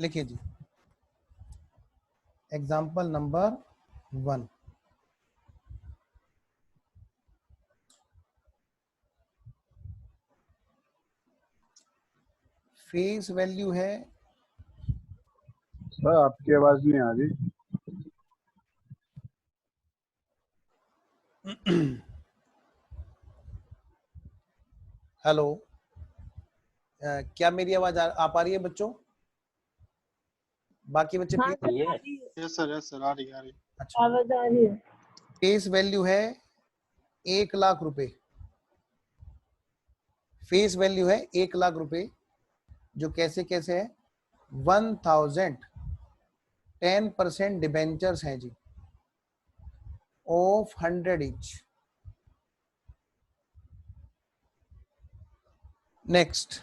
लिखिए जी, example number 1। Face value है sir आपकी आवाज नहीं आ रही। हेलो, क्या मेरी आवाज आ पा रही है बच्चों? बाकी बच्चे हाँ प्लीज। सर, आ रही है। यस सर आ रही अच्छा, आवाज आ रही है। फेस वैल्यू है 1,00,000 रुपए। फेस वैल्यू है 1,00,000 रुपए, जो कैसे कैसे है 1000 10% डिबेंचर्स हैं जी, ऑफ 100 इंच। नेक्स्ट,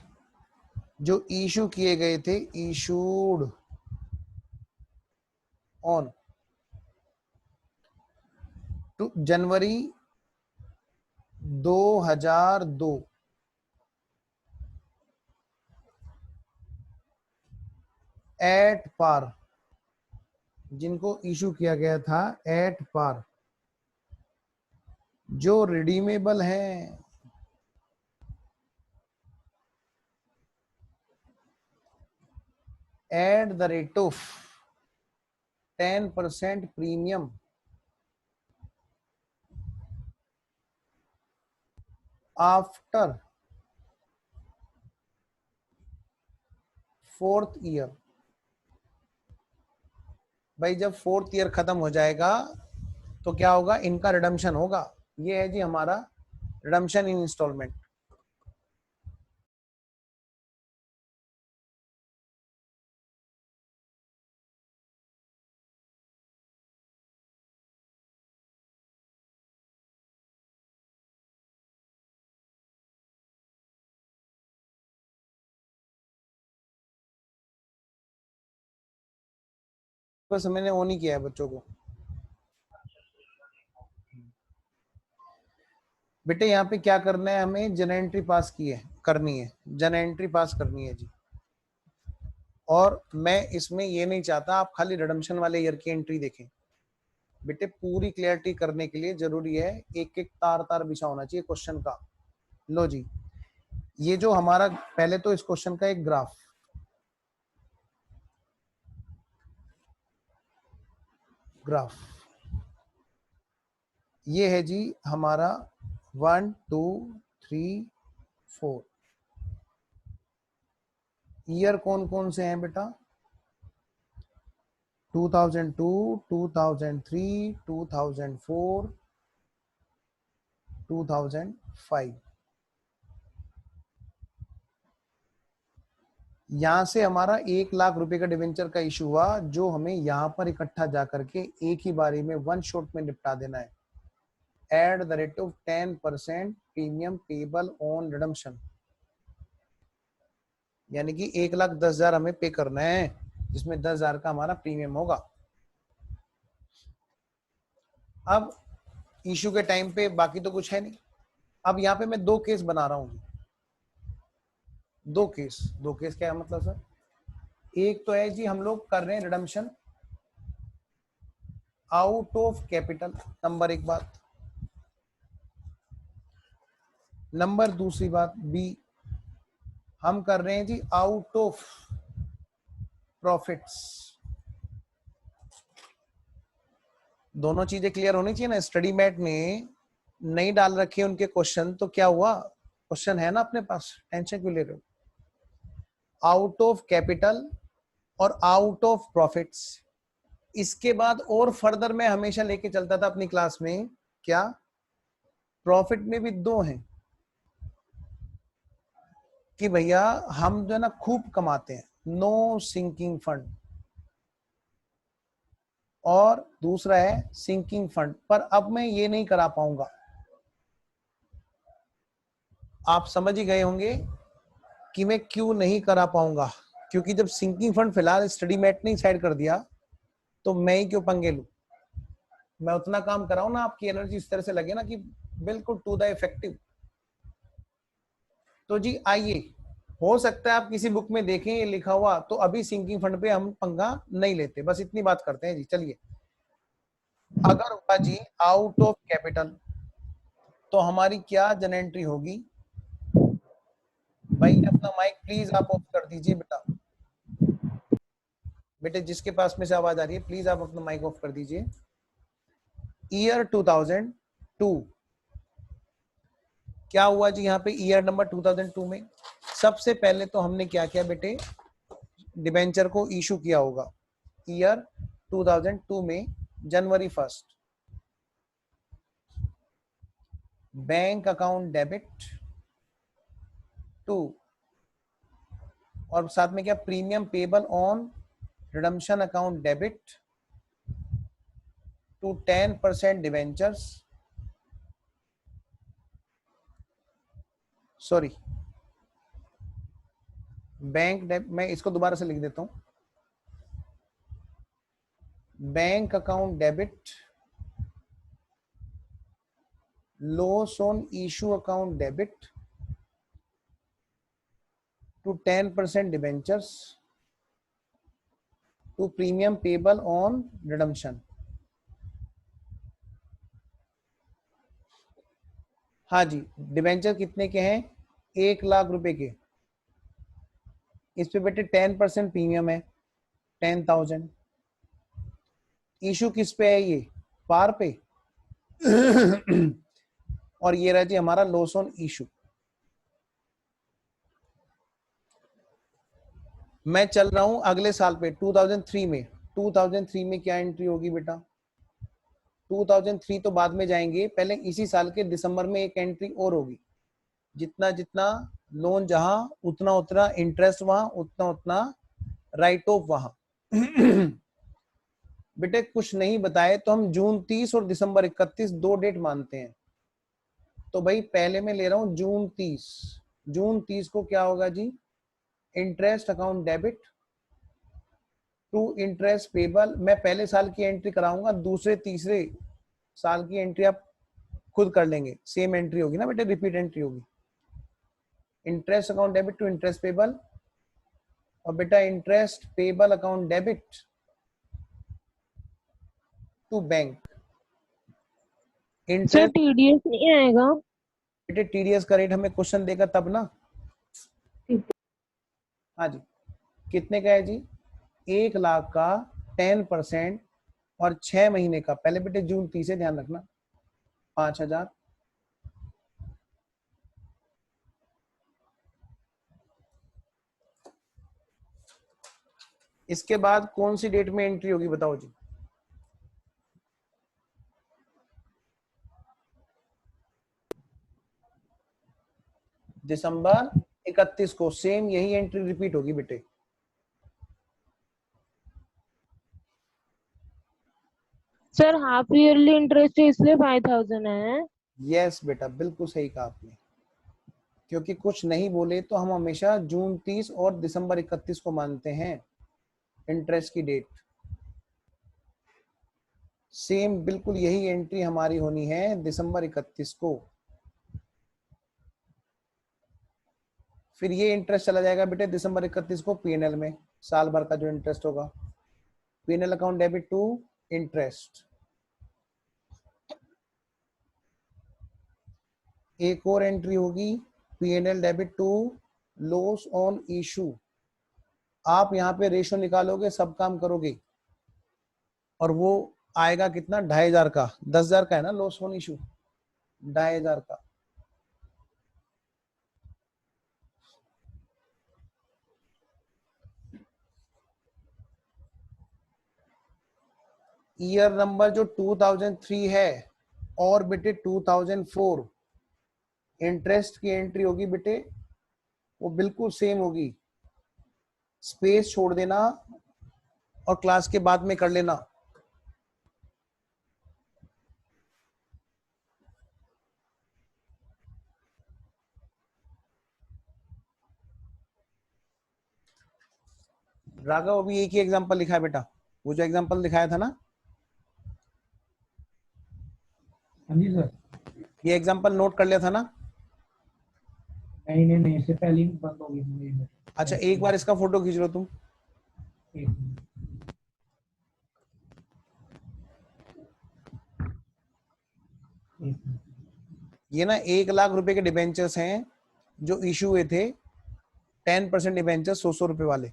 जो इशू किए गए थे, issued on two January 2002 at par, जिनको इशू किया गया था एट पार, जो रिडीमेबल हैं at the rate of 10% premium after 4th year. भाई जब 4th ईयर खत्म हो जाएगा तो क्या होगा, इनका रिडम्पशन होगा। ये है जी हमारा रिडम्पशन इन इंस्टॉलमेंट। बस मैंने ऑन ही किया है बच्चों को। बेटे यहाँ पे क्या करना है, हमें जन एंट्री पास की है, करनी है, जन एंट्री पास करनी है जी। और मैं इसमें ये नहीं चाहता आप खाली रिडम्पशन वाले ईयर की एंट्री देखें। बेटे पूरी क्लियरिटी करने के लिए जरूरी है एक एक तार तार बिछा होना चाहिए क्वेश्चन का। लो जी, ये जो हमारा पहले तो इस क्वेश्चन का एक ग्राफ, ये है जी हमारा 1 2 3 4 ईयर कौन कौन से हैं बेटा, 2002 2003 2004 2005। यहां से हमारा 1,00,000 रुपए का डिवेंचर का इशू हुआ, जो हमें यहां पर इकट्ठा जा करके एक ही बारी में वन शॉट में निपटा देना है at the rate of 10% premium payable on redemption. यानी कि 1,10,000 हमें पे करना है, जिसमें 10,000 का हमारा प्रीमियम होगा। अब इशू के टाइम पे बाकी तो कुछ है नहीं। अब यहाँ पे मैं दो केस बना रहा हूँ, दो केस क्या है मतलब सर, एक तो है जी हम लोग कर रहे हैं redemption out of capital, number एक बात। नंबर दूसरी बात बी, हम कर रहे हैं जी आउट ऑफ प्रॉफिट्स। दोनों चीजें क्लियर होनी चाहिए ना। स्टडी मैट ने नहीं डाल रखे उनके क्वेश्चन, तो क्या हुआ, क्वेश्चन है ना अपने पास, टेंशन क्यों ले रहे हो। आउट ऑफ कैपिटल और आउट ऑफ प्रॉफिट्स। इसके बाद और फर्दर मैं हमेशा लेके चलता था अपनी क्लास में, क्या प्रॉफिट में भी दो हैं कि भैया हम जो है ना खूब कमाते हैं, नो सिंकिंग फंड, और दूसरा है सिंकिंग फंड। पर अब मैं ये नहीं करा पाऊंगा। आप समझ ही गए होंगे कि मैं क्यों नहीं करा पाऊंगा, क्योंकि जब सिंकिंग फंड फिलहाल स्टडी मैट ने साइड कर दिया, तो मैं ही क्यों पंगे लूं। मैं उतना काम कराऊं ना, आपकी एनर्जी इस तरह से लगे ना कि बिल्कुल टू द इफेक्टिव। तो जी आइए हो सकता है आप किसी बुक में देखें ये लिखा हुआ, तो अभी सिंकिंग फंड पे हम पंगा नहीं लेते, बस इतनी बात करते हैं जी। चलिए, अगर हुआ जी आउट ऑफ कैपिटल, तो हमारी क्या जन एंट्री होगी? भाई अपना माइक प्लीज आप ऑफ कर दीजिए बेटा। बेटे जिसके पास में से आवाज आ रही है प्लीज आप अपना माइक ऑफ कर दीजिए। ईयर 2002, क्या हुआ जी यहाँ पे ईयर नंबर 2002 में? सबसे पहले तो हमने क्या किया बेटे, डिबेंचर को इशू किया होगा ईयर 2002 में जनवरी 1, बैंक अकाउंट डेबिट टू, और साथ में क्या, premium payable on redemption account debit to 10% debentures, sorry bank, मैं इसको दोबारा से लिख देता हूं, bank account debit, loss on issue account debit to 10% debentures to premium payable on redemption. हाँ जी, डिवेंचर कितने के हैं? 1,00,000 रुपए के। इस पे बेटे 10% प्रीमियम है, 10,000। इशू किस पे है? ये पार पे। और ये रहा जी हमारा लॉस ऑन इशू। मैं चल रहा हूं अगले साल पे 2003 में। 2003 में क्या एंट्री होगी बेटा? 2003 तो बाद में जाएंगे, पहले इसी साल के दिसंबर में एक एंट्री और होगी। जितना जितना लोन जहां, उतना उतना इंटरेस्ट वहां, उतना उतना राइट ऑफ वहां। बेटे कुछ नहीं बताए तो हम जून 30 और दिसंबर 31 दो डेट मानते हैं। तो भाई पहले मैं ले रहा हूं जून 30। जून 30 को क्या होगा जी? Interest account debit to interest payable. मैं पहले साल की एंट्री कराऊंगा, दूसरे तीसरे साल की एंट्री आप खुद कर लेंगे, सेम एंट्री होगी ना बेटे, रिपीट एंट्री होगी। Interest account debit to interest payable, और बेटा interest payable account debit to bank. Sir interest TDS नहीं आएगा? बेटे टीडीएस का रेट हमें क्वेश्चन देगा तब ना। हाँ जी, कितने का है जी? 1,00,000 का 10% और 6 महीने का, पहले बेटे जून 30 से ध्यान रखना, 5,000। इसके बाद कौन सी डेट में एंट्री होगी बताओ जी? दिसंबर 31 को सेम यही एंट्री रिपीट होगी बेटे। सर हाफ ईयरली इंटरेस्ट है इसलिए 5,000 है। यस बेटा, बिल्कुल सही कहा आपने, क्योंकि कुछ नहीं बोले तो हम हमेशा जून 30 और दिसंबर 31 को मानते हैं इंटरेस्ट की डेट। सेम बिल्कुल यही एंट्री हमारी होनी है दिसंबर 31 को। फिर ये इंटरेस्ट चला जाएगा बेटे दिसंबर 31 को पीएनएल में, साल भर का जो इंटरेस्ट होगा, PNL account debit to interest. एक और एंट्री होगी PNL debit to loss on issue. आप यहाँ पे रेशो निकालोगे, सब काम करोगे, और वो आएगा कितना? 2,500 का। 10,000 का है ना लॉस ऑन इशू, 2,500 का। ईयर नंबर जो 2003 है और बेटे 2004 इंटरेस्ट की एंट्री होगी बेटे, वो बिल्कुल सेम होगी। स्पेस छोड़ देना और क्लास के बाद में कर लेना। राघव अभी एक ही एग्जांपल लिखा है बेटा, वो जो एग्जांपल दिखाया था ना, हाँ जी सर। ये एग्जांपल नोट कर लिया था ना? नहीं नहीं नहीं, इससे पहले ही बंद हो गई मेरी। अच्छा एक बार इसका फोटो खींच लो तुम। एक मिनट। एक मिनट। ये ना 1 लाख रुपए के डिबेंचर्स हैं जो इशू हुए थे, 10% डिबेंचर 100 रुपए वाले,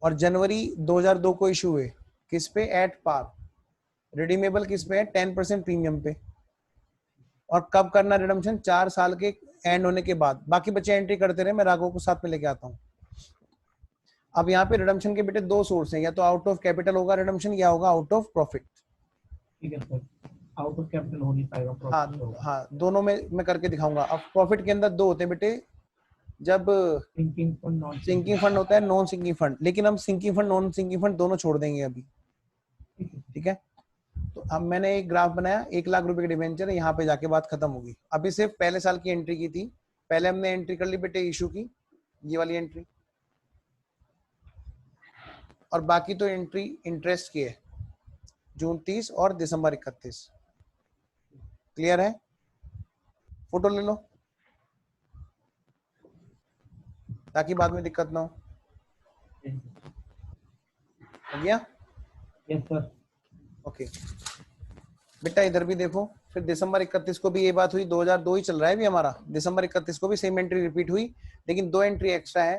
और जनवरी 2002 को इशू हुए। किस पे? At par. रिडीमेबल किस पे है? 10% प्रीमियम पे। और कब करना रिडम्पशन? 4 साल के एंड होने के बाद। बाकी बच्चे एंट्री करते रहे, मैं राघव को साथ में लेके आता हूँ। अब यहाँ पे रिडम्पशन के बेटे 2 सोर्स हैं, या तो आउट ऑफ कैपिटल होगा रिडम्पशन, या होगा आउट ऑफ प्रॉफिट। ठीक है सर, आउट ऑफ कैपिटल हो नहीं पाएगा, प्रॉफिट होगा। हाँ दोनों में मैं करके दिखाऊंगा। अब प्रॉफिट के अंदर 2 होते हैं बेटे, जब sinking fund, non sinking fund होता है, नॉन सिंकिंग फंड। लेकिन हम sinking fund non sinking fund दोनों छोड़ देंगे अभी, ठीक है। तो अब मैंने एक ग्राफ बनाया, 1 लाख रुपए के डिवेंचर है, यहाँ पे जाके बात खत्म होगी। अभी सिर्फ पहले साल की एंट्री की थी, पहले हमने एंट्री कर ली बेटे इशू की, ये वाली एंट्री, और बाकी तो एंट्री इंटरेस्ट की है, जून 30 और दिसंबर 31। क्लियर है? फोटो ले लो ताकि बाद में दिक्कत ना हो। हो गया? Yes sir. ओके बेटा इधर भी देखो, फिर दिसंबर 31 को भी ये बात हुई, 2002 ही चल रहा है भी हमारा। दिसंबर 31 को भी सेम एंट्री रिपीट हुई, लेकिन 2 एंट्री एक्स्ट्रा है,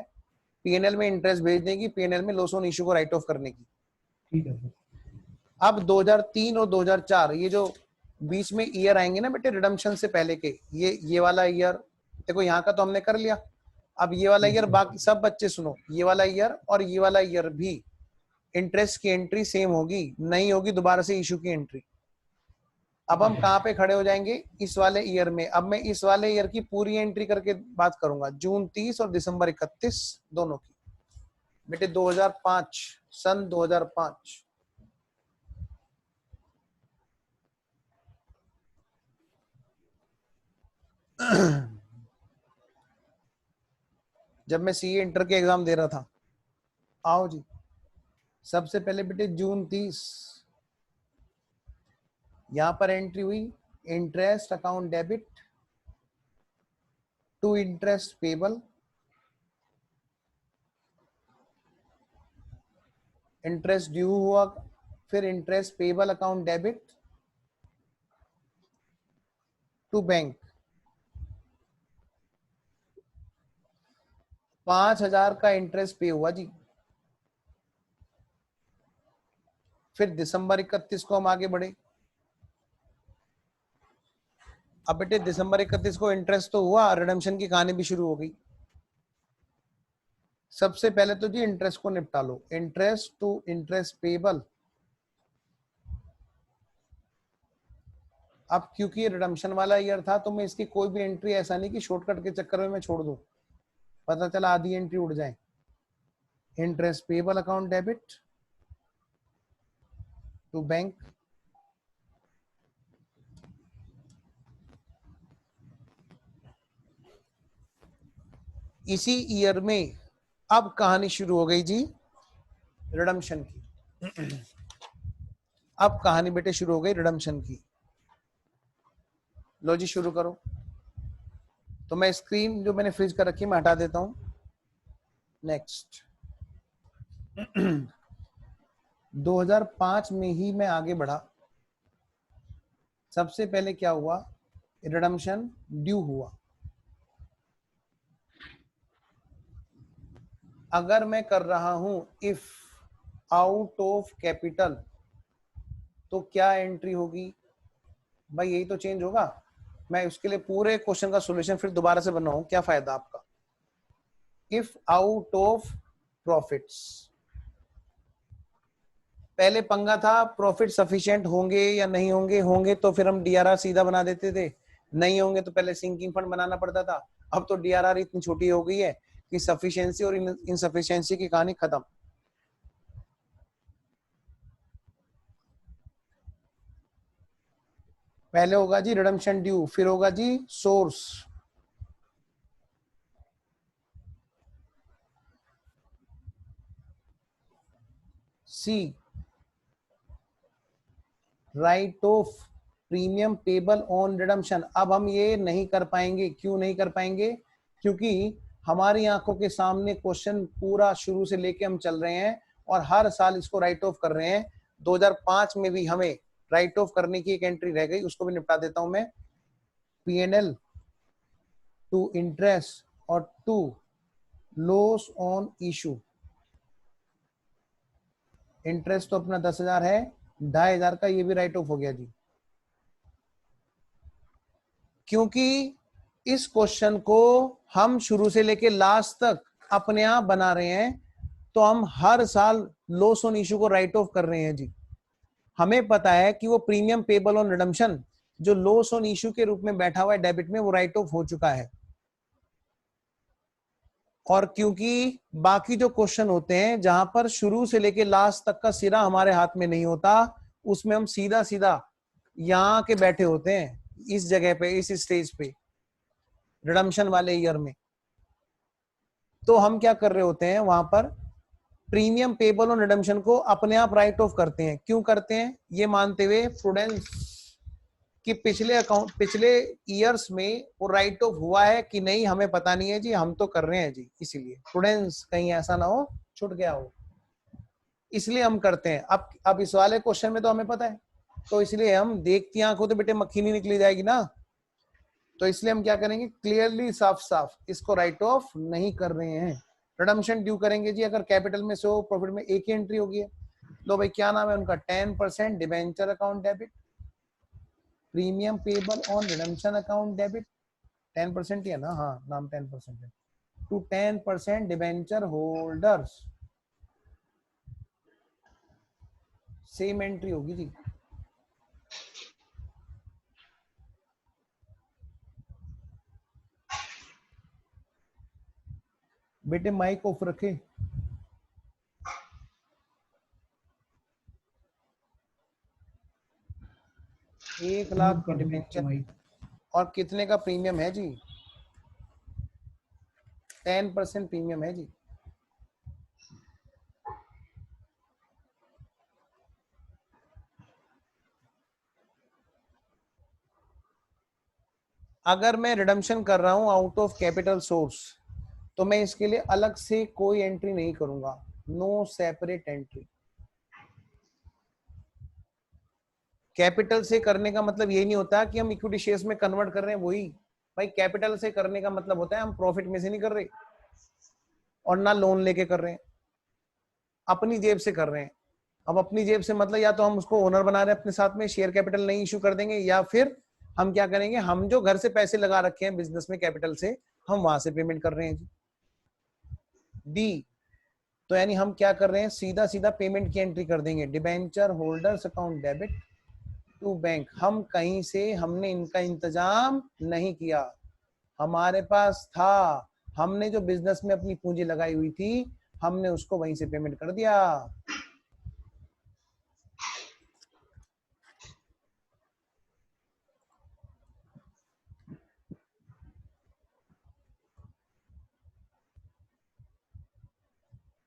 पीएनएल में इंटरेस्ट भेजने की, पीएनएल में लॉस ऑन इशू को राइट ऑफ करने की। ठीक है सर। अब 2003 और 2004 ये जो बीच में ईयर आएंगे ना बेटे रिडम्पशन से पहले के, ये वाला ईयर देखो, यहाँ का तो हमने कर लिया। अब ये वाला ईयर, बाकी सब बच्चे सुनो, ये वाला ईयर और ये वाला ईयर भी इंटरेस्ट की एंट्री सेम होगी, नहीं होगी दोबारा से इशू की एंट्री। अब हम कहाँ पे खड़े हो जाएंगे? इस वाले ईयर में। अब मैं इस वाले ईयर की पूरी एंट्री करके बात करूंगा, जून 30 और दिसंबर 31 दोनों की। बेटे 2005, सन 2005। जब मैं सीए इंटर के एग्जाम दे रहा था, आओ जी, सबसे पहले बेटे जून 30 यहां पर एंट्री हुई, interest account debit to interest payable, interest due हुआ, फिर interest payable account debit to bank. 5,000 का इंटरेस्ट पे हुआ जी। फिर दिसंबर 31 को हम आगे बढ़े। अब बेटे दिसंबर 31 को इंटरेस्ट तो हुआ, रिडम्पशन की कहानी भी शुरू हो गई। सबसे पहले तो जी इंटरेस्ट को निपटा लो, इंटरेस्ट टू इंटरेस्ट पेबल। अब क्योंकि रिडम्पशन वाला ईयर था, तो मैं इसकी कोई भी एंट्री ऐसा नहीं कि शॉर्टकट के चक्कर में मैं छोड़ दूं, पता चला आधी एंट्री उड़ जाए। Interest payable account debit to bank, इसी ईयर में अब कहानी शुरू हो गई जी रिडम्पशन की। अब कहानी बेटे शुरू हो गई रिडम्पशन की। लो जी शुरू करो। तो मैं स्क्रीन जो मैंने फ्रीज कर रखी है मैं हटा देता हूं। नेक्स्ट 2005 में ही मैं आगे बढ़ा। सबसे पहले क्या हुआ? रिडम्पशन ड्यू हुआ। अगर मैं कर रहा हूं इफ आउट ऑफ कैपिटल, तो क्या एंट्री होगी भाई? यही तो चेंज होगा। मैं उसके लिए पूरे क्वेश्चन का सॉल्यूशन फिर दोबारा से बनाऊं, क्या फायदा आपका? इफ आउट ऑफ प्रॉफिट्स, पहले पंगा था प्रॉफिट सफिशिएंट होंगे या नहीं होंगे, होंगे तो फिर हम डीआरआर सीधा बना देते थे, नहीं होंगे तो पहले सिंकिंग फंड बनाना पड़ता था। अब तो डीआरआर इतनी छोटी हो गई है कि सफिशिएंसी और इनसफिशिएंसी की कहानी खत्म। पहले होगा जी रिडम्पशन ड्यू, फिर होगा जी source, C write off premium payable on redemption. अब हम ये नहीं कर पाएंगे। क्यों नहीं कर पाएंगे? क्योंकि हमारी आंखों के सामने क्वेश्चन पूरा शुरू से लेके हम चल रहे हैं और हर साल इसको राइट ऑफ कर रहे हैं। 2005 में भी हमें राइट ऑफ करने की एक एंट्री रह गई, उसको भी निपटा देता हूं मैं। P&L टू इंटरेस्ट और to loss on issue. Interest तो अपना 10,000 है, 2,500 का ये भी राइट ऑफ हो गया जी। क्योंकि इस क्वेश्चन को हम शुरू से लेके लास्ट तक अपने आप बना रहे हैं, तो हम हर साल लॉस ऑन इशू को राइट ऑफ कर रहे हैं जी। हमें पता है कि वो प्रीमियम पेबल ऑन रिडम्पशन जो लॉस ऑन इशू के रूप में बैठा हुआ है डेबिट में, वो राइट ऑफ हो चुका है। और क्योंकि बाकी जो क्वेश्चन होते हैं जहां पर शुरू से लेके लास्ट तक का सिरा हमारे हाथ में नहीं होता, उसमें हम सीधा सीधा यहाँ के बैठे होते हैं, इस जगह पे, इस स्टेज पे, रिडम्पशन वाले ईयर में। तो हम क्या कर रहे होते हैं, वहां पर प्रीमियम पेबल ऑन रिडम्पशन को अपने आप राइट ऑफ करते हैं। क्यों करते हैं? ये मानते हुए प्रूडेंस कि पिछले ईयर्स में वो राइट ऑफ हुआ है कि नहीं हमें पता नहीं है जी, हम तो कर रहे हैं जी। इसीलिए प्रूडेंस कहीं ऐसा ना हो छूट गया हो, इसलिए हम करते हैं। अब इस वाले क्वेश्चन में तो हमें पता है, तो इसलिए हम देखती आंखों तो बेटे मक्खी नहीं निकली जाएगी ना, तो इसलिए हम क्या करेंगे, क्लियरली साफ साफ इसको राइट ऑफ नहीं कर रहे हैं। रिडम्पशन ड्यू करेंगे जी अगर कैपिटल में से हो, प्रॉफिट में एक ही एंट्री होगी है। लो भाई क्या नाम है उनका, 10% debenture account debit, premium payable on redemption account debit. 10% ही है ना, हाँ नाम 10% है। To 10% debenture holders, same entry होगी जी। बेटे माइक ऑफ रखे। एक लाख कर दो डिबेंचर भाई। और कितने का प्रीमियम है जी? 10% प्रीमियम है जी। अगर मैं रिडम्पशन कर रहा हूं आउट ऑफ कैपिटल सोर्स, तो मैं इसके लिए अलग से कोई एंट्री नहीं करूंगा, नो सेपरेट एंट्री। कैपिटल से करने का मतलब ये नहीं होता कि हम इक्विटी शेयर्स में कन्वर्ट कर रहे हैं, वही भाई कैपिटल से करने का मतलब होता है हम प्रॉफिट में से नहीं कर रहे और ना लोन लेके कर रहे हैं, अपनी जेब से कर रहे हैं। अब अपनी जेब से मतलब या तो हम उसको ओनर बना रहे हैं अपने साथ में, शेयर कैपिटल नहीं इशू कर देंगे, या फिर हम क्या करेंगे, हम जो घर से पैसे लगा रखे हैं बिजनेस में कैपिटल से, हम वहां से पेमेंट कर रहे हैं जी। डी, तो यानी हम क्या कर रहे हैं, सीधा सीधा पेमेंट की एंट्री कर देंगे, debenture holders account debit to bank. हम कहीं से हमने इनका इंतजाम नहीं किया, हमारे पास था, हमने जो बिजनेस में अपनी पूंजी लगाई हुई थी हमने उसको वहीं से पेमेंट कर दिया।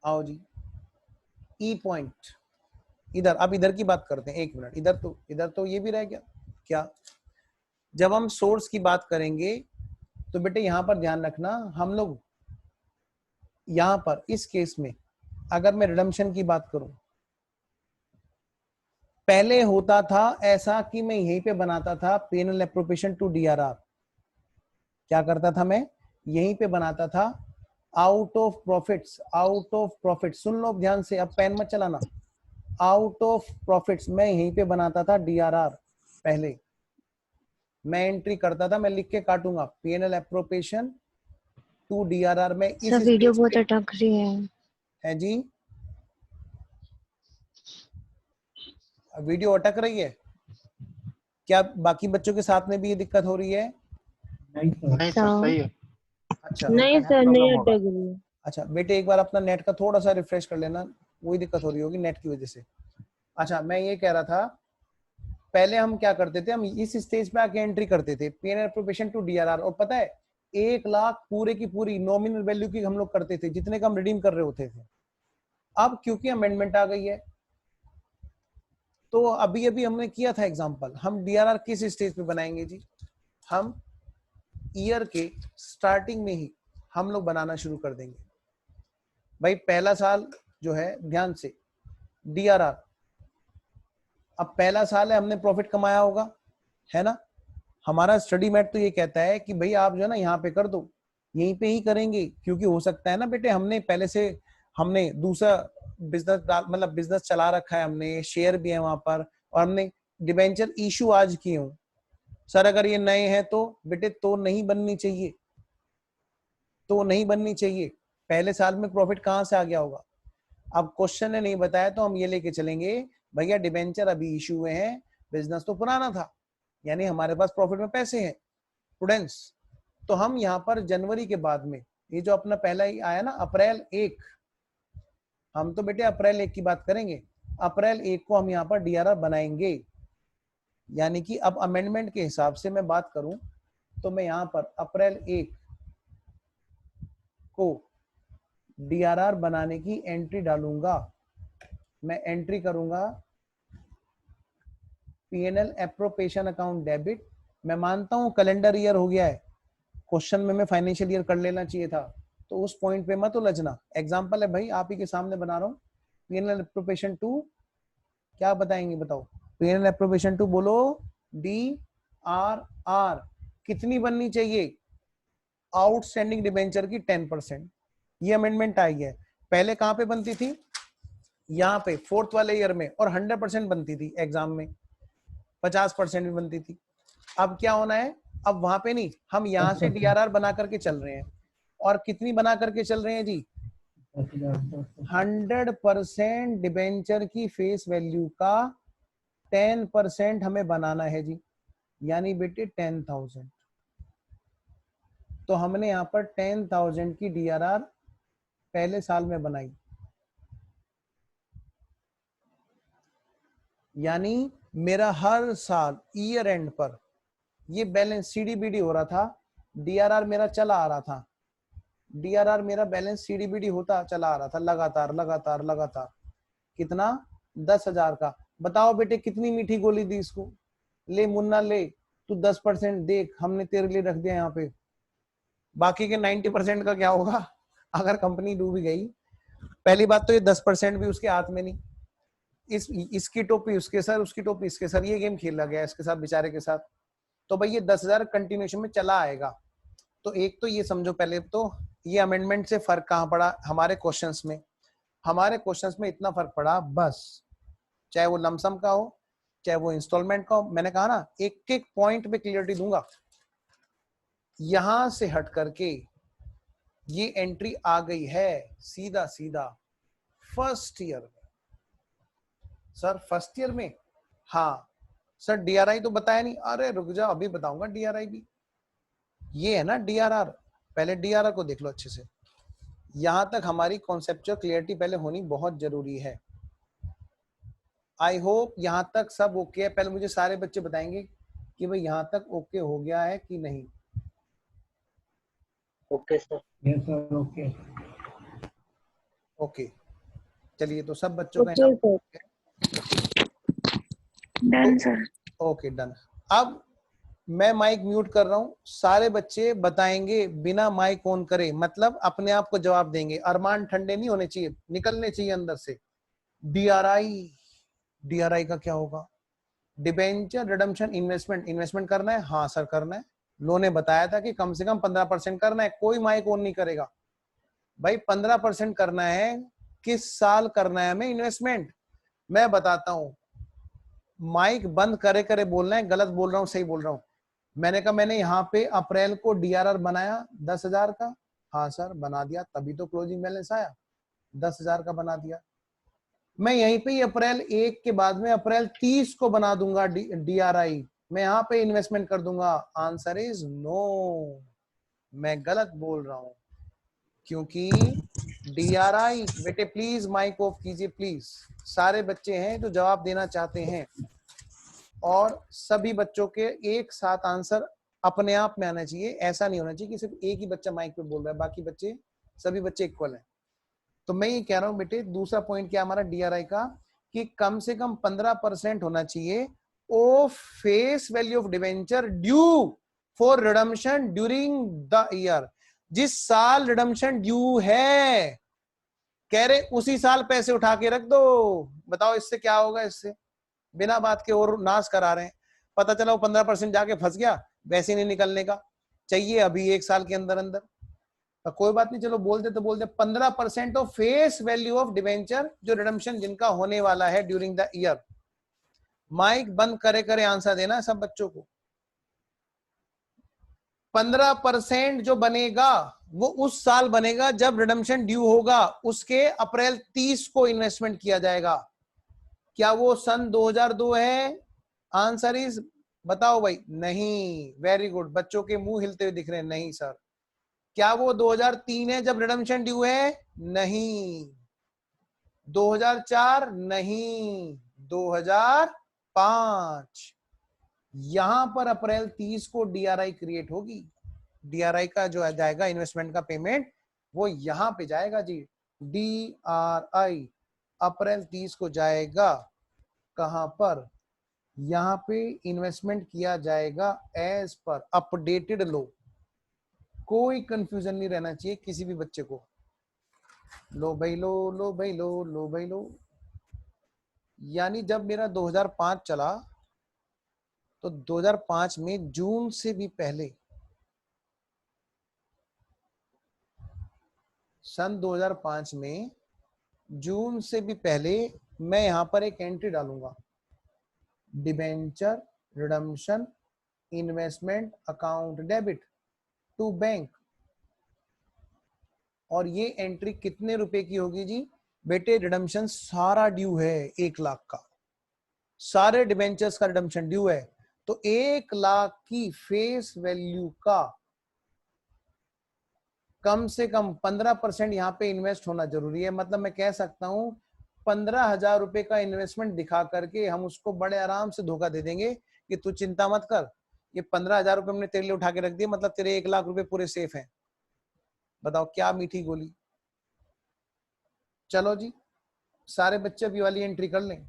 आओ जी, ई पॉइंट इधर, अब इधर की बात करते हैं। एक मिनट, इधर तो ये भी रह गया क्या? जब हम सोर्स की बात करेंगे तो बेटे यहां पर ध्यान रखना, हम लोग यहां पर इस केस में अगर मैं रिडम्पशन की बात करूं, पहले होता था ऐसा कि मैं यहीं पे बनाता था पेनल एप्रोप्रिएशन टू डीआरआर। क्या करता था मैं, यहीं पे बनाता था out of profits, out of profit, सुन लो ध्यान से, अब पेन मत चलाना, आउट ऑफ प्रॉफिट्स मैं यहीं पे बनाता था डीआरआर। पहले मैं एंट्री करता था, मैं लिख के काटूंगा पीएनएल एप्रोप्रिएशन टू डीआरआर में। इस वीडियो बहुत अटक रही है जी, वीडियो अटक रही है क्या? बाकी बच्चों के साथ में भी ये दिक्कत हो रही है? नहीं सर, नहीं सर सही है। अच्छा नहीं सर, नहीं अटक रही है। अच्छा बेटे एक बार अपना नेट का थोड़ा सा रिफ्रेश कर लेना, वही दिक्कत हो रही होगी नेट की वजह से। अच्छा मैं ये कह रहा था, पहले हम क्या करते थे, हम इस स्टेज पे आके एंट्री करते थे पीएनएल एप्रोप्रिएशन टू डीआरआर, और पता है 1 लाख पूरे की पूरी नॉमिनल वैल्यू की हम लोग करते थे, जितने का हम रिडीम कर रहे होते थे। अब क्योंकि अमेंडमेंट आ गई है तो अभी अभी हमने किया था एग्जांपल, हम डीआरआर किस स्टेज पे बनाएंगे जी? हम ईयर के स्टार्टिंग में ही हम लोग बनाना शुरू कर देंगे। भाई पहला साल जो है, ध्यान से, डीआरआर, अब पहला साल है, हमने प्रॉफिट कमाया होगा, है ना? हमारा स्टडी मैट तो ये कहता है कि भाई आप जो है ना यहाँ पे कर दो, यहीं पे ही करेंगे, क्योंकि हो सकता है ना बेटे हमने पहले से हमने दूसरा बिजनेस मतलब बिजनेस चला रखा है, हमने शेयर भी है वहां पर, और हमने डिबेंचर इशू आज किए हो। सर अगर ये नए हैं तो बेटे तो नहीं बननी चाहिए, तो नहीं बननी चाहिए। पहले साल में प्रॉफिट कहां से आ गया होगा? अब क्वेश्चन ने नहीं बताया तो हम ये लेके चलेंगे भैया डिबेंचर अभी इशू हुए हैं, बिजनेस तो पुराना था, यानी हमारे पास प्रॉफिट में पैसे हैं स्टूडेंट्स। तो हम यहाँ पर जनवरी के बाद में, ये जो अपना पहला ही आया ना अप्रैल 1, हम तो बेटे अप्रैल 1 की बात करेंगे, अप्रैल 1 को हम यहाँ पर डीआरआर बनाएंगे। यानी कि अब अमेंडमेंट के हिसाब से मैं बात करूं तो मैं यहाँ पर अप्रैल 1 को डीआरआर बनाने की एंट्री डालूंगा। मैं एंट्री करूंगा पीएनएल एप्रोप्रिएशन अकाउंट डेबिट। मैं मानता हूं कैलेंडर ईयर हो गया है, क्वेश्चन में मैं फाइनेंशियल ईयर कर लेना चाहिए था, तो उस पॉइंट पे मत उलझना। एग्जांपल है भाई, आप ही के सामने बना रहा हूं। पीएनएल एप्रोप्रिएशन 2 क्या बताएंगे बताओ? पीएनएल एप्रोप्रिएशन 2 बोलो। डीआरआर कितनी बननी चाहिए? आउटस्टैंडिंग डिबेंचर की 10%। ये अमेंडमेंट आई है। पहले कहां पे बनती थी? यहाँ पे फोर्थ वाले ईयर में, और 100% बनती थी, एग्जाम में 50% भी बनती थी। अब क्या होना है? अब वहां पे नहीं, हम यहाँ से डीआरआर बना करके चल रहे हैं। और कितनी बना करके चल रहे हैं जी? 100% डिबेंचर की फेस वैल्यू का 10% हमें बनाना है जी, यानी बेटे 10,000। तो हमने यहाँ पर 10,000 की डीआरआर पहले साल में बनाई, यानी मेरा हर साल ईयर एंड पर ये बैलेंस सीडीबीडी हो रहा था, डीआरआर मेरा चला आ रहा था, डीआरआर मेरा बैलेंस सीडीबीडी होता चला आ रहा था लगातार लगातार लगातार। कितना? 10,000 का। बताओ बेटे कितनी मीठी गोली दी इसको? ले मुन्ना ले, तू 10% देख, हमने तेरे लिए रख दिया यहाँ पे। बाकी के 90% का क्या होगा अगर कंपनी डूब गई? पहली बात तो ये 10% भी उसके हाथ में नहीं, इसकी टोपी उसके सर, उसकी टोपी इसके सर, ये गेम खेला गया इसके साथ बेचारे के साथ। तो भाई ये 10,000 कंटिन्यूएशन में चला आएगा। तो एक तो ये समझो पहले तो, ये अमेंडमेंट से फर्क कहां पड़ा हमारे क्वेश्चंस में? हमारे क्वेश्चंस में इतना फर्क पड़ा बस, चाहे वो लमसम का हो चाहे वो इंस्टॉलमेंट का हो। मैंने कहा ना एक एक पॉइंट पे क्लियरिटी दूंगा। यहां से हट करके ये एंट्री आ गई है सीधा सीधा फर्स्ट ईयर में। सर फर्स्ट ईयर में? हाँ सर डीआरआई तो बताया नहीं। अरे रुक जा, अभी बताऊंगा डीआरआई भी। ये है ना डीआरआर, पहले डीआरआर को देख लो अच्छे से। यहां तक हमारी कॉन्सेप्चुअल क्लियरिटी पहले होनी बहुत जरूरी है। आई होप यहां तक सब ओके है। पहले मुझे सारे बच्चे बताएंगे कि भाई यहां तक ओके हो गया है कि नहीं। Okay sir. Yes sir, okay. Okay चलिए, तो सब बच्चों का okay sir, done sir. Okay done. अब मैं माइक म्यूट कर रहा हूं, सारे बच्चे बताएंगे बिना माइक ऑन करे, मतलब अपने आप को जवाब देंगे। अरमान ठंडे नहीं होने चाहिए, निकलने चाहिए अंदर से। डीआरआई, डीआरआई का क्या होगा? डिबेंचर रिडम्पशन इन्वेस्टमेंट, इन्वेस्टमेंट करना है? हाँ सर करना है। लो ने बताया था कि कम से कम 15% करना है। कोई माइक ऑन नहीं करेगा भाई। 15% करना है, किस साल करना है हमें इन्वेस्टमेंट? मैं बताता हूं, माइक बंद करे करे बोलना है। गलत बोल रहा हूं सही बोल रहा हूं? मैंने कहा मैंने यहाँ पे अप्रैल को डीआरआर बनाया 10,000 का। हाँ सर बना दिया, तभी तो क्लोजिंग बैलेंस आया 10,000 का बना दिया। मैं यहीं पे अप्रैल 1 के बाद में अप्रैल 30 को बना दूंगा डीआरआई। मैं यहाँ पे इन्वेस्टमेंट कर दूंगा। आंसर इज नो, मैं गलत बोल रहा हूं, क्योंकि डीआरआई बेटे प्लीज माइक ऑफ कीजिए प्लीज। सारे बच्चे हैं जो जवाब देना चाहते हैं, और सभी बच्चों के एक साथ आंसर अपने आप में आना चाहिए। ऐसा नहीं होना चाहिए कि सिर्फ एक ही बच्चा माइक पे बोल रहा है, बाकी बच्चे सभी बच्चे इक्वल हैं। तो मैं ये कह रहा हूं बेटे, दूसरा पॉइंट क्या हमारा डीआरआई का, कि कम से कम 15% होना चाहिए of face value of debenture due for redemption during the year. जिस साल रिडम्पशन ड्यू है, कह रहे उसी साल पैसे उठा के रख दो। बताओ इससे क्या होगा? इससे बिना बात के और नाश करा रहे हैं। पता चला वो 15% जाके फंस गया, वैसे नहीं निकलने का चाहिए अभी 1 साल के अंदर अंदर। तो कोई बात नहीं, चलो बोल दे तो बोल दे 15% of face value of debenture, जो रिडम्पशन जिनका होने वाला है ड्यूरिंग द ईयर। माइक बंद करे करे आंसर देना सब बच्चों को। 15% जो बनेगा वो उस साल बनेगा जब रिडम्पशन ड्यू होगा, उसके अप्रैल 30 को इन्वेस्टमेंट किया जाएगा। क्या वो सन 2002 है? आंसर इज, बताओ भाई। नहीं, वेरी गुड, बच्चों के मुंह हिलते हुए दिख रहे हैं। नहीं सर। क्या वो 2003 है जब रिडम्पशन ड्यू है? नहीं। 2004? नहीं। 2005। यहां पर अप्रैल 30 को डीआरआई क्रिएट होगी। डीआरआई का जो जाएगा इन्वेस्टमेंट का पेमेंट, वो यहां पे जाएगा जी। डीआरआई अप्रैल 30 को जाएगा। कहां पर? यहां पे इन्वेस्टमेंट किया जाएगा एज पर अपडेटेड लो। कोई कंफ्यूजन नहीं रहना चाहिए किसी भी बच्चे को। लो भाई लो, लो भाई लो, लो भाई लो। यानी जब मेरा 2005 चला तो 2005 में जून से भी पहले, सन 2005 में जून से भी पहले मैं यहां पर एक एंट्री डालूंगा, debenture redemption investment account debit to bank. और ये एंट्री कितने रुपए की होगी जी? बेटे रिडम्पशन सारा ड्यू है 1 लाख का, सारे डिबेंचर्स का रिडम्पशन ड्यू है, तो 1 लाख की फेस वैल्यू का कम से कम 15% यहाँ पे इन्वेस्ट होना जरूरी है। मतलब मैं कह सकता हूं 15,000 रुपए का इन्वेस्टमेंट दिखा करके हम उसको बड़े आराम से धोखा दे देंगे कि तू चिंता मत कर, ये 15,000 रुपए हमने तेरे लिए उठा के रख दिए, मतलब तेरे 1 लाख रुपए पूरे सेफ हैं। बताओ क्या मीठी गोली। चलो जी, सारे बच्चे भी वाली एंट्री कर लें,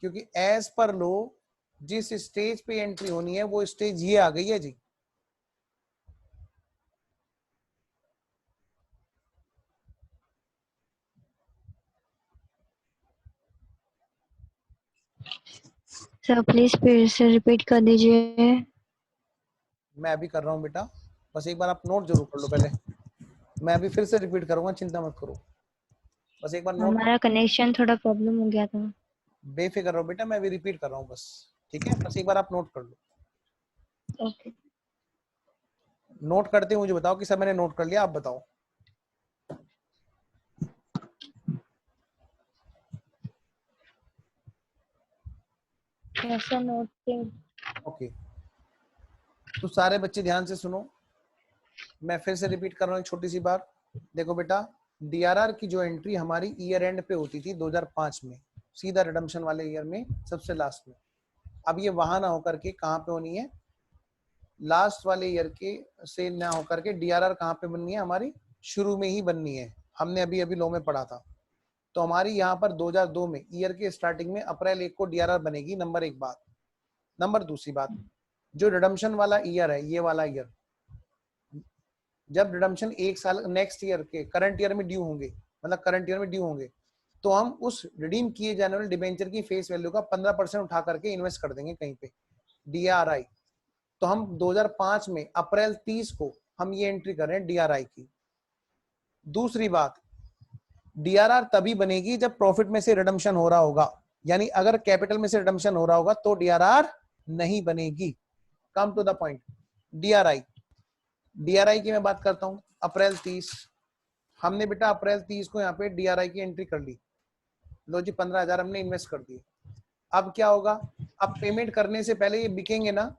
क्योंकि एज पर लो जिस स्टेज पे एंट्री होनी है वो स्टेज ये आ गई है जी। सर प्लीज फिर से रिपीट कर दीजिए। मैं अभी कर रहा हूँ बेटा, बस एक बार आप नोट जरूर कर लो पहले। मैं अभी फिर से रिपीट करूंगा, चिंता मत करो, बस एक बार नोट। हमारा कनेक्शन थोड़ा प्रॉब्लम हो गया था। बेफिक्र रहो बेटा, मैं अभी रिपीट कर रहा हूँ बस, ठीक है? बस एक बार आप नोट कर लो। ओके। नोट करते हुए मुझे बताओ कि सर मैंने नोट कर लिया, आप बताओ। ऐसा नोटिंग। ओके, तो सारे बच्चे ध्यान से सुनो, मैं फिर से रिपीट कर रहा हूँ एक छोटी सी बात। देखो बेटा, डीआरआर की जो एंट्री हमारी ईयर एंड पे होती थी 2005 में, सीधा रिडम्पशन वाले ईयर में सबसे लास्ट में। अब ये वहां ना होकर के कहाँ पे होनी है? लास्ट वाले ईयर के से ना होकर के डीआरआर कहाँ पे बननी है? हमारी शुरू में ही बननी है। हमने अभी अभी लो में पढ़ा था, तो हमारी यहाँ पर 2002 में ईयर के स्टार्टिंग में अप्रैल 1 को डीआरआर बनेगी। नंबर 1 बात। नंबर दूसरी बात, जो रिडम्पशन वाला ईयर है, ये वाला ईयर, जब रिडम्पशन 1 साल नेक्स्ट ईयर के करंट ईयर में ड्यू होंगे, मतलब करंट ईयर में ड्यू होंगे, तो हम उस रिडीम किए जाने वाले डिबेंचर की फेस वैल्यू का 15% उठा करके इन्वेस्ट कर देंगे कहीं पे, डीआरआई। तो हम 2005 में अप्रैल 30 को हम ये एंट्री कर रहे हैं डीआरआई की। दूसरी बात, डीआरआर तभी बनेगी जब प्रॉफिट में से रिडम्पशन हो रहा होगा, यानी अगर कैपिटल में से रिडम्पशन हो रहा होगा तो डीआरआर नहीं बनेगी। Come to the point. DRI, DRI की मैं बात करता हूं। अप्रैल 30 हमने बेटा अप्रैल 30 को यहाँ पे डीआरआई की एंट्री कर ली। लो जी, 15,000 हमने इन्वेस्ट कर दिए। अब क्या होगा? अब पेमेंट करने से पहले ये बिकेंगे ना,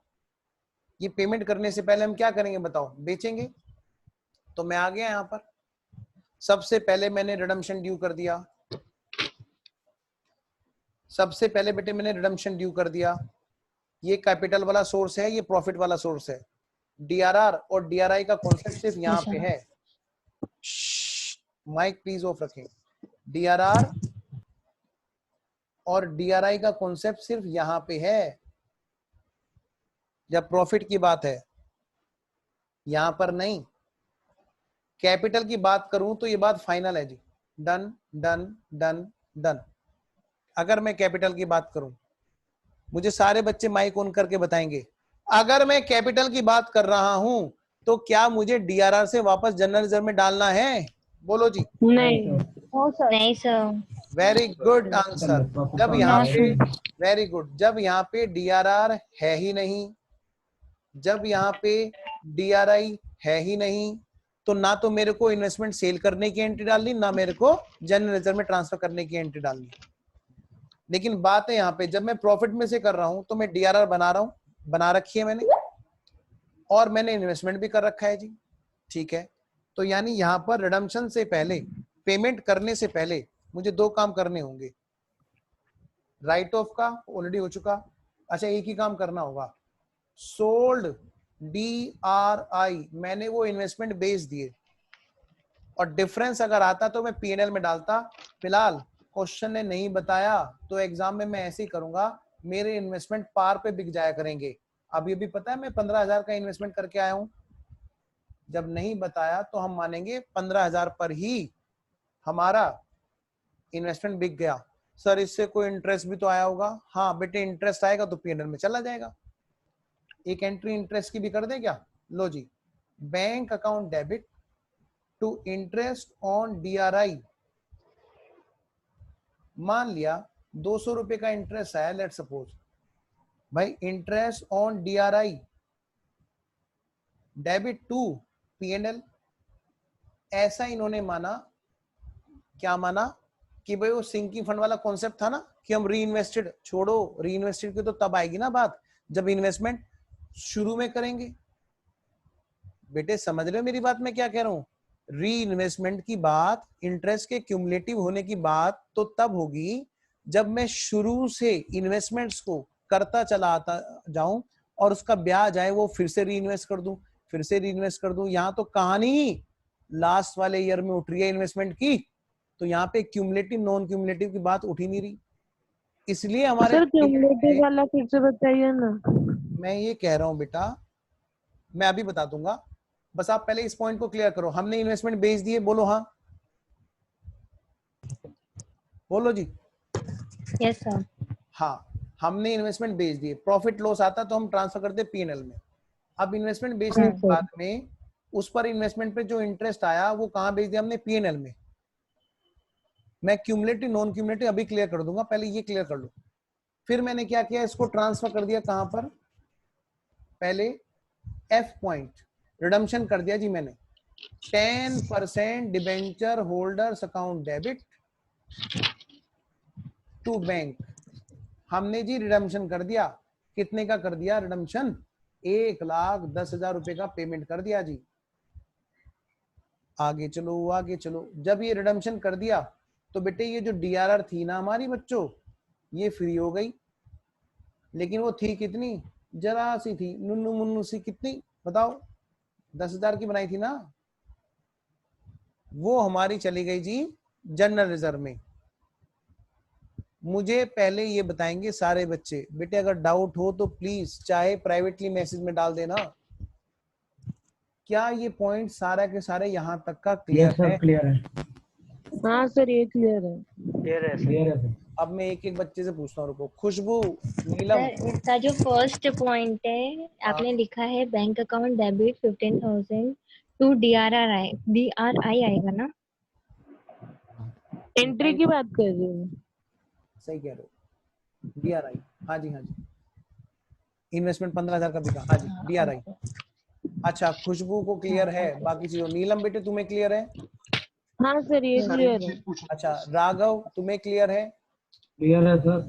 ये पेमेंट करने से पहले हम क्या करेंगे बताओ? बेचेंगे। तो मैं आ गया यहाँ पर, सबसे पहले मैंने रिडम्पशन ड्यू कर दिया। सबसे पहले बेटे मैंने रिडम्पशन ड्यू कर दिया। ये कैपिटल वाला सोर्स है, ये प्रॉफिट वाला सोर्स है। डीआरआर और डीआरआई का कॉन्सेप्ट सिर्फ यहाँ पे है। माइक प्लीज ऑफ रखें। डीआरआर और डीआरआई का कॉन्सेप्ट सिर्फ यहां पे है जब प्रॉफिट की बात है, यहां पर नहीं। कैपिटल की बात करूं तो ये बात फाइनल है जी, डन डन डन डन। अगर मैं कैपिटल की बात करूं, मुझे सारे बच्चे माइक ऑन करके बताएंगे, अगर मैं कैपिटल की बात कर रहा हूं तो क्या मुझे डीआरआर से वापस जनरल रिजर्व में डालना है? बोलो जी। नहीं। नहीं सर। Very good answer. जब यहाँ पे, वेरी गुड, जब यहाँ पे डीआरआर है ही नहीं, जब यहाँ पे डीआरआई है ही नहीं, तो ना तो मेरे को इन्वेस्टमेंट सेल करने की एंट्री डालनी, ना मेरे को जनरल रिजर्व में ट्रांसफर करने की एंट्री डालनी। लेकिन बात है यहाँ पे, जब मैं प्रॉफिट में से कर रहा हूं तो मैं डीआरआर बना रहा हूं, बना रखी है मैंने, और मैंने इन्वेस्टमेंट भी कर रखा है जी, ठीक है। तो यानी यहाँ पर रिडम्पशन से पहले, पेमेंट करने से पहले मुझे दो काम करने होंगे। राइट ऑफ का ऑलरेडी हो चुका, अच्छा एक ही काम करना होगा, सोल्ड डीआरआई, मैंने वो इन्वेस्टमेंट बेच दिए, और डिफरेंस अगर आता तो मैं पीएनएल में डालता। फिलहाल क्वेश्चन ने नहीं बताया तो एग्जाम में मैं ऐसे ही करूंगा, मेरे इन्वेस्टमेंट पार पे बिक जाया करेंगे। अब ये भी पता है मैं 15,000 का इन्वेस्टमेंट करके आया हूं, जब नहीं बताया तो हम मानेंगे 15,000 पर ही हमारा इन्वेस्टमेंट बिक गया। सर इससे कोई इंटरेस्ट भी तो आया होगा? हाँ बेटे, इंटरेस्ट आएगा तो पीएनएल में चला जाएगा। एक एंट्री इंटरेस्ट की भी कर दे क्या? लो जी, bank account debit to interest on DRI. मान लिया 200 रुपए का इंटरेस्ट आया, लेट सपोज भाई, interest on DRI debit to PNL. ऐसा इन्होंने माना, क्या माना कि भाई वो सिंकिंग फंड वाला कॉन्सेप्ट था ना कि हम री इन्वेस्टेड, छोड़ो री इन्वेस्टेड की तो तब आएगी ना बात जब इन्वेस्टमेंट शुरू में करेंगे। बेटे समझ रहे हो मेरी बात, मैं क्या कह रहा हूं? री इन्वेस्टमेंट की बात, इंटरेस्ट के क्यूमुलेटिव होने की बात तो तब होगी जब मैं शुरू से इन्वेस्टमेंट्स को करता चला आता जाऊं और उसका ब्याज आए वो फिर से री इन्वेस्ट कर दूं, फिर से री इन्वेस्ट कर दूं। यहां तो कहानी लास्ट वाले ईयर में उठ रही है इन्वेस्टमेंट की, तो यहाँ पे क्यूमुलेटिव नॉन क्यूमुलेटिव की बात उठ ही नहीं रही। इसलिए हमारे सर क्यूमुलेटिव वाला फिर से बताइए ना। मैं ये कह रहा हूं बेटा, मैं अभी बता दूंगा, बस आप पहले इस पॉइंट को क्लियर करो। हमने इन्वेस्टमेंट बेच दिए, बोलो हाँ, बोलो जी। Yes sir. हाँ, हमने इन्वेस्टमेंट बेच दिए, प्रॉफिट लॉस आता तो हम ट्रांसफर करते पीएनएल में। अब इन्वेस्टमेंट बेचने के बाद में उस पर इन्वेस्टमेंट पे जो इंटरेस्ट आया वो कहाँ बेच दिया हमने? पीएनएल में। मैं क्यूमुलेटिव नॉन क्यूमुलेटिव अभी क्लियर कर दूंगा, पहले ये क्लियर कर लो। फिर मैंने क्या किया, इसको ट्रांसफर कर दिया कहां पर? पहले एफ पॉइंट, रिडम्पशन कर दिया जी मैंने। 10% debenture holders account debit to bank. हमने जी रिडम्पशन कर दिया, कितने का कर दिया रिडम्पशन? 1,10,000 रुपए का पेमेंट कर दिया जी। आगे चलो आगे चलो, जब ये रिडम्पशन कर दिया तो बेटे ये जो डीआरआर थी ना हमारी बच्चों, ये फ्री हो गई। लेकिन वो थी कितनी? जरा सी थी, नुन्नू मुन्नू सी। कितनी बताओ? 10,000 की बनाई थी ना, वो हमारी चली गई जी जनरल रिजर्व में। मुझे पहले ये बताएंगे सारे बच्चे, बेटे अगर डाउट हो तो प्लीज चाहे प्राइवेटली मैसेज में डाल देना। क्या ये पॉइंट सारा के सारे यहाँ तक का क्लियर है? क्लियर है, हाँ सर ये क्लियर है। क्लियर है। अब मैं एक एक बच्चे से पूछता हूँ, रुको। खुशबू, नीलम। सर इसका जो फर्स्ट पॉइंट है आपने लिखा है bank account debit 15,000 to DRI आएगा ना? एंट्री की बात कर रही हूँ। सही कह रहे हो, डीआरआई। हाँ जी हाँ जी, इन्वेस्टमेंट 15,000 का बिका। हाँ जी डीआरआई। अच्छा खुशबू को क्लियर है, बाकी चीजों। नीलम बेटे तुम्हें क्लियर है? हाँ सर ये सर क्लियर एक है। चीज पूछना अच्छा राघव तुम्हें क्लियर है? क्लियर है sir,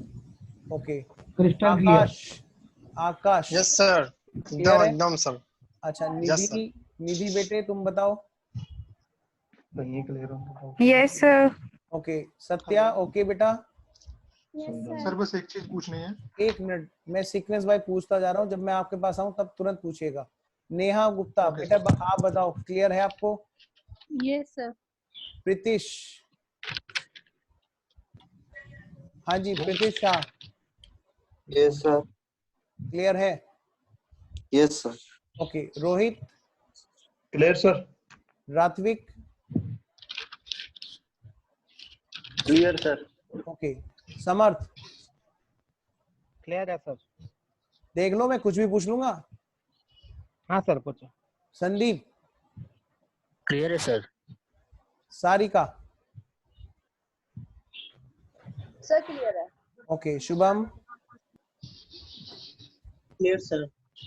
okay. Crystal clear. Akash, Akash yes sir, clear है? एकदम सर। अच्छा Yes, sir. निधि, निधि बेटे तुम बताओ। ये क्लियर हो। Yes sir. Okay Satya, okay बेटा। सर बस एक चीज पूछनी है। एक मिनट, मैं सीक्वेंस बाय पूछता जा रहा हूँ, जब मैं आपके पास आऊँ तब तुरंत पूछिएगा। नेहा गुप्ता Okay, बेटा आप बताओ, क्लियर है आपको? Yes sir. प्रीतिश, हाँ जी Preeti Shah, yes sir. Clear है? Yes sir. Okay Rohit, clear sir. Ratvik, clear sir. Okay Samarth, clear है सर। देख लो मैं कुछ भी पूछ लूंगा। हाँ सर पूछो। संदीप, क्लियर है सर। सारिका, सर क्लियर है। Okay Shubham, clear sir.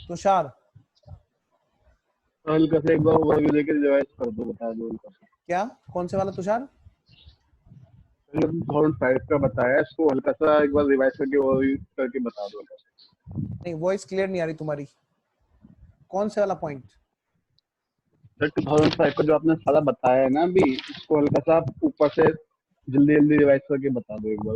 Tushar, हल्का से एक बार ओवरव्यू देके रिवाइज कर दो, बता दो हल्का सा। क्या कौन से वाला तुषार? 2005 का बताया, इसको हल्का सा एक बार रिवाइज करके ओवरव्यू करके बता दो हल्का सा। नहीं वॉइस क्लियर नहीं आ रही तुम्हारी, कौन से वाला पॉइंट? सर 2005 का जो आपने सारा बताया है ना अभी, इसको हल्का सा आप ऊपर से जल्दी जल्दी रिवाइज करके बता दो एक बार।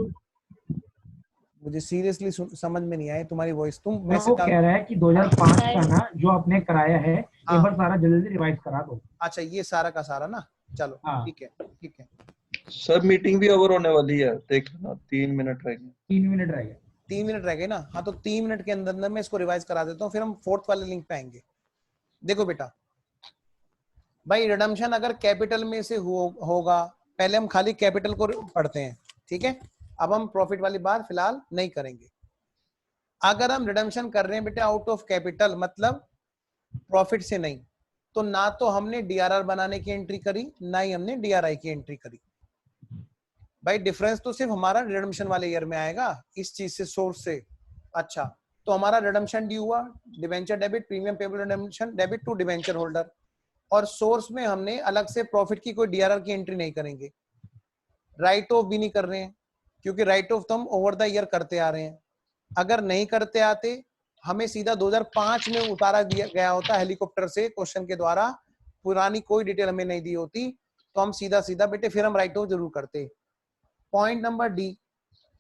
मुझे सीरियसली समझ में नहीं आई तुम्हारी वॉइस। तुम वो मैसेज कह रहा है कि 2005 का ना जो आपने कराया है हाँ। एक बार सारा जल्दी रिवाइज करा दो। अच्छा ये सारा का सारा ना, चलो हाँ। ठीक है ठीक है। सर मीटिंग भी ओवर होने वाली है, देख लेना 3 मिनट रह गए। 3 मिनट रह गए। 3 मिनट रह गए ना, हाँ तो 3 मिनट के अंदर अंदर मैं इसको रिवाइज करा देता हूँ, फिर हम फोर्थ वाले लिंक पे आएंगे। देखो बेटा भाई रिडम्पशन अगर कैपिटल में से होगा, पहले हम खाली कैपिटल को पढ़ते हैं, ठीक है? अब हम प्रॉफिट वाली बात फिलहाल नहीं करेंगे। अगर हम रिडम्पशन कर रहे हैं बेटा आउट ऑफ कैपिटल मतलब प्रॉफिट से नहीं, तो ना तो हमने डीआरआर बनाने की एंट्री करी, ना ही हमने डीआरआई की एंट्री करी। भाई डिफरेंस तो सिर्फ हमारा रिडम्पशन वाले ईयर में आएगा इस चीज से, सोर्स से। अच्छा तो हमारा रिडम्पशन ड्यू हुआ, debenture debit, premium payable redemption debit to debenture holder, और सोर्स में हमने अलग से प्रॉफिट की कोई डीआरआर की एंट्री नहीं करेंगे, राइट ऑफ भी नहीं कर रहे हैं, क्योंकि राइट ऑफ तो हम ओवर द ईयर करते आ रहे हैं। अगर नहीं करते आते हमें सीधा 2005 में उतारा दिया गया होता हेलीकॉप्टर से क्वेश्चन के द्वारा, पुरानी कोई डिटेल हमें नहीं दी होती, तो हम सीधा सीधा बेटे फिर हम राइट ऑफ जरूर करते। पॉइंट नंबर डी,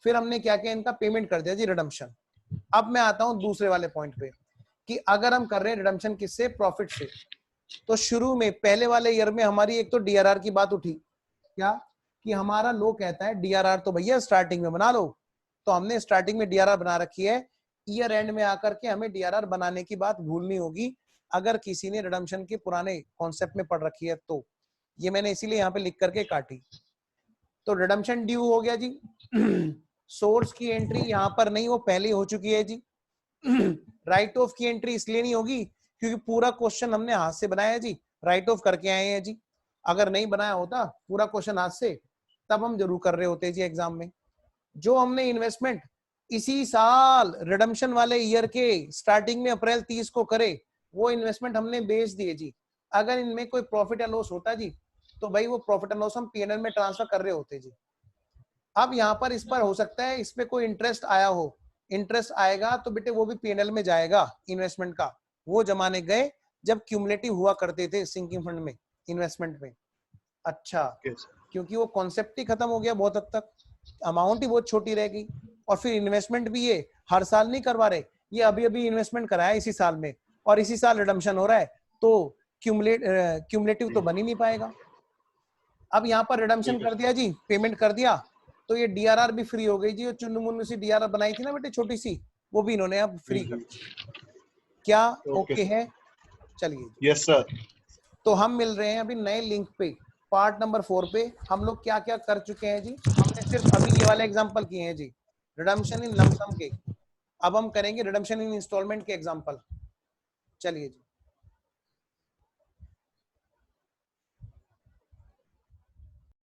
फिर हमने क्या किया, इनका पेमेंट कर दिया जी रिडम्पशन। अब मैं आता हूं दूसरे वाले पॉइंट पे कि अगर हम कर रहे हैं रिडम्पशन किससे, प्रॉफिट से, तो शुरू में पहले वाले ईयर में हमारी एक तो डीआरआर की बात उठी, क्या कि हमारा लो कहता है डीआरआर तो भैया स्टार्टिंग में बना लो, तो हमने स्टार्टिंग में डीआरआर बना रखी है। ईयर एंड में आकर के हमें डीआरआर बनाने की बात भूलनी होगी अगर किसी ने रिडम्पशन के पुराने कॉन्सेप्ट में पढ़ रखी है तो। ये मैंने इसीलिए यहाँ पे लिख करके काटी। तो रिडम्पशन ड्यू हो गया जी। सोर्स की एंट्री यहाँ पर नहीं, वो पहले हो चुकी है जी। राइट ऑफ की एंट्री इसलिए नहीं होगी क्योंकि पूरा क्वेश्चन हमने हाथ से बनाया है जी, राइट ऑफ करके आए हैं जी। अगर नहीं बनाया होता पूरा क्वेश्चन हाथ से, तब हम जरूर कर रहे होते जी एग्जाम में। जो हमने इन्वेस्टमेंट इसी साल रिडम्पशन वाले ईयर के स्टार्टिंग में अप्रैल 30 को करे, वो इन्वेस्टमेंट हमने बेच दिए जी। अगर इनमें कोई प्रॉफिट या लॉस होता जी, तो भाई वो प्रॉफिट एंड लॉस हम पीएनएल में ट्रांसफर कर रहे होते जी। अब यहाँ पर इस पर हो सकता है इस पे कोई इंटरेस्ट आया हो, इंटरेस्ट आएगा तो बेटे वो भी पीएनएल में जाएगा इन्वेस्टमेंट का। वो जमाने गए जब क्यूमुलेटिव हुआ करते थे सिंकिंग फंड में, इन्वेस्टमेंट में। अच्छा क्योंकि वो कॉन्सेप्ट ही खत्म हो गया बहुत हद तक, अमाउंट ही बहुत छोटी रह गई, और फिर इन्वेस्टमेंट भी ये हर साल नहीं करवा रहे, ये अभी अभी इन्वेस्टमेंट कराया इसी साल में, और इसी साल रिडम्पशन हो रहा है, तो क्यूमुलेटिव तो बन ही नहीं पाएगा। अब यहाँ पर रिडम्पशन कर दिया जी, पेमेंट कर दिया, तो ये डीआरआर भी फ्री हो गई जी। चुन्नू मुन्नू सी डीआरआर बनाई थी ना बेटे छोटी सी, वो भी इन्होंने अब फ्री कर दी। क्या ओके है? चलिए यस सर। तो हम मिल रहे हैं अभी नए लिंक पे, पार्ट नंबर 4 पे। हम लोग क्या क्या कर चुके हैं जी, हमने सिर्फ अभी ये वाले एग्जांपल किए हैं जी, रिडम्पशन इन लमसम के। अब हम करेंगे रिडम्पशन इन इंस्टॉलमेंट के एग्जांपल। चलिए जी।